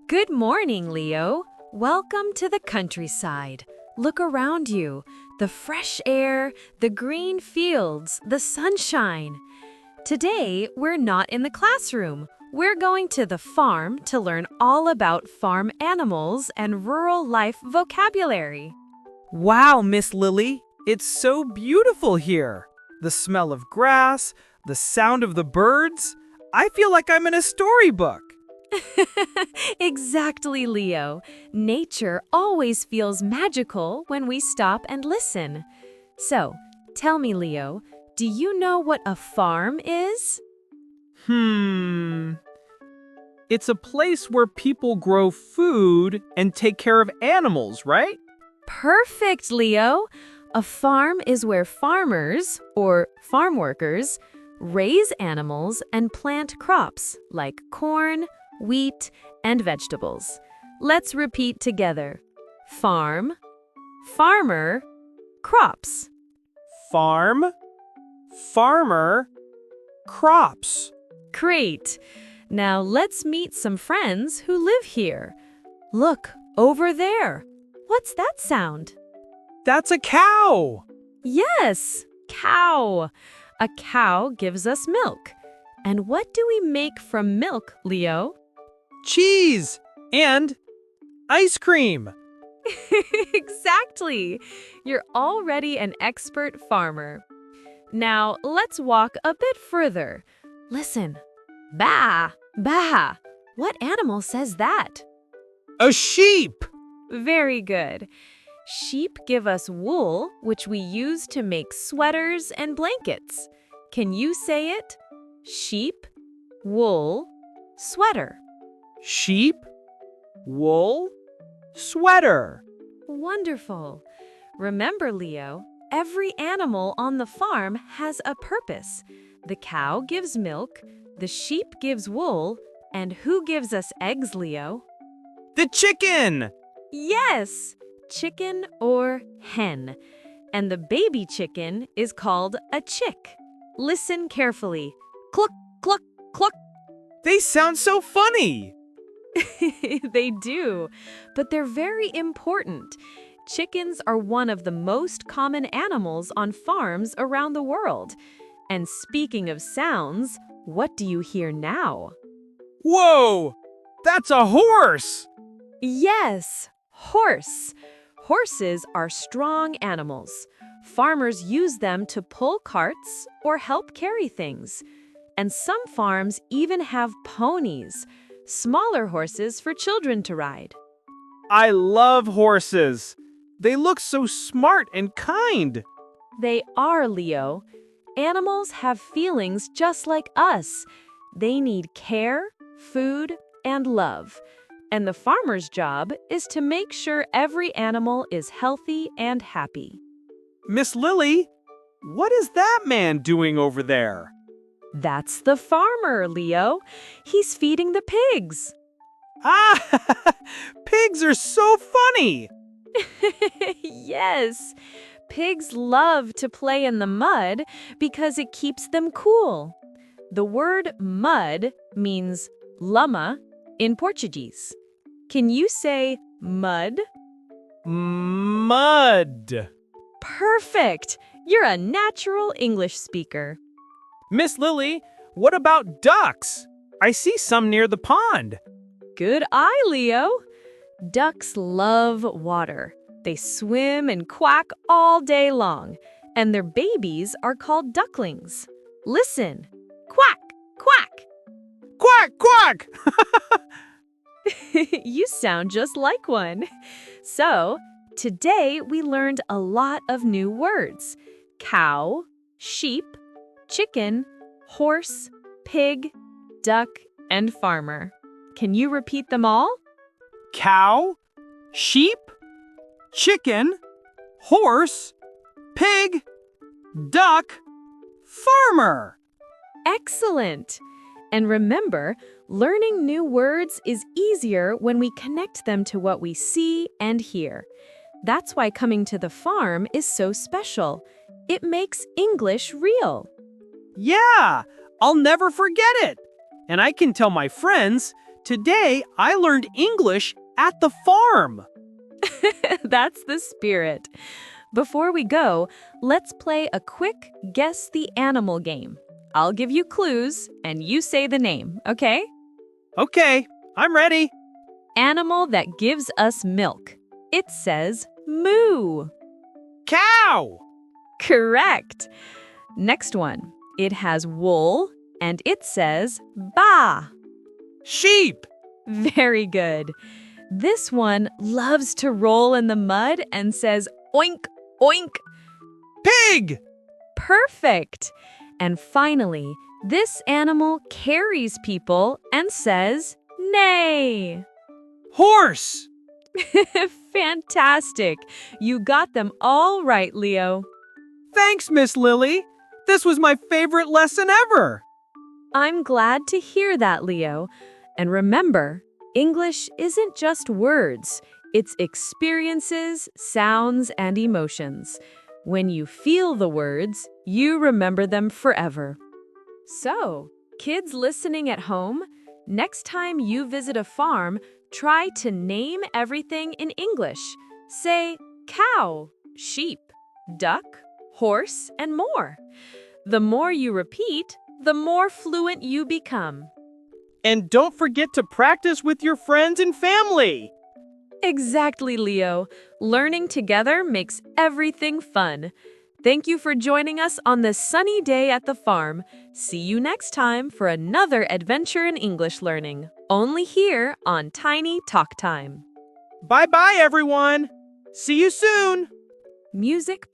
Good morning, Leo. Welcome to the countryside. Look around you. The fresh air, the green fields, the sunshine. Today, we're not in the classroom. We're going to the farm to learn all about farm animals and rural life vocabulary. Wow, Miss Lily, it's so beautiful here. The smell of grass, the sound of the birds. I feel like I'm in a storybook. Exactly, Leo. Nature always feels magical when we stop and listen. So, tell me, Leo, do you know what a farm is? It's a place where people grow food and take care of animals, right? Perfect, Leo. A farm is where farmers, or farm workers, raise animals and plant crops like corn, wheat, and vegetables. Let's repeat together. Farm, farmer, crops. Farm, farmer, crops. Great. Now let's meet some friends who live here. Look, over there. What's that sound? That's a cow. Yes, cow. A cow gives us milk. And what do we make from milk, Leo? Cheese and ice cream. Exactly. You're already an expert farmer. Now, let's walk a bit further. Listen. Baa, baa. What animal says that? A sheep. Very good. Sheep give us wool, which we use to make sweaters and blankets. Can you say it? Sheep, wool, sweater. Sheep, wool, sweater. Wonderful. Remember, Leo, every animal on the farm has a purpose. The cow gives milk, the sheep gives wool, and who gives us eggs, Leo? The chicken. Yes, chicken or hen. And the baby chicken is called a chick. Listen carefully. Cluck, cluck, cluck. They sound so funny. They do, but they're very important. Chickens are one of the most common animals on farms around the world. And speaking of sounds, what do you hear now? Whoa, that's a horse. Yes, horse. Horses are strong animals. Farmers use them to pull carts or help carry things. And some farms even have ponies, smaller horses for children to ride. I love horses. They look so smart and kind. They are, Leo. Animals have feelings just like us. They need care, food, and love. And the farmer's job is to make sure every animal is healthy and happy. Miss Lily, what is that man doing over there? That's the farmer, Leo. He's feeding the pigs. Ah, pigs are so funny. Yes, pigs love to play in the mud because it keeps them cool. The word mud means lama in Portuguese. Can you say mud? Mud. Perfect! You're a natural English speaker. Miss Lily, what about ducks? I see some near the pond. Good eye, Leo. Ducks love water. They swim and quack all day long, and their babies are called ducklings. Listen. Quack, quack. Quack, quack! You sound just like one. So, today we learned a lot of new words. Cow, sheep, chicken, horse, pig, duck, and farmer. Can you repeat them all? Cow, sheep, chicken, horse, pig, duck, farmer. Excellent! And remember, learning new words is easier when we connect them to what we see and hear. That's why coming to the farm is so special. It makes English real. Yeah, I'll never forget it. And I can tell my friends Today, I learned English at the farm. That's the spirit. Before we go, let's play a quick Guess the Animal game. I'll give you clues and you say the name, okay? Okay, I'm ready. Animal that gives us milk. It says moo. Cow. Correct. Next one. It has wool and it says ba. Sheep. Very good. This one loves to roll in the mud and says oink, oink. Pig. Perfect. And finally, this animal carries people and says neigh. Horse. Fantastic. You got them all right, Leo. Thanks, Miss Lily. This was my favorite lesson ever. I'm glad to hear that, Leo. And remember, English isn't just words. It's experiences, sounds, and emotions. When you feel the words, you remember them forever. So, kids listening at home, next time you visit a farm, try to name everything in English. Say cow, sheep, duck, horse, and more. The more you repeat, the more fluent you become. And don't forget to practice with your friends and family. Exactly, Leo. Learning together makes everything fun. Thank you for joining us on this sunny day at the farm. See you next time for another adventure in English learning, only here on Tiny Talk Time. Bye-bye, everyone. See you soon. Music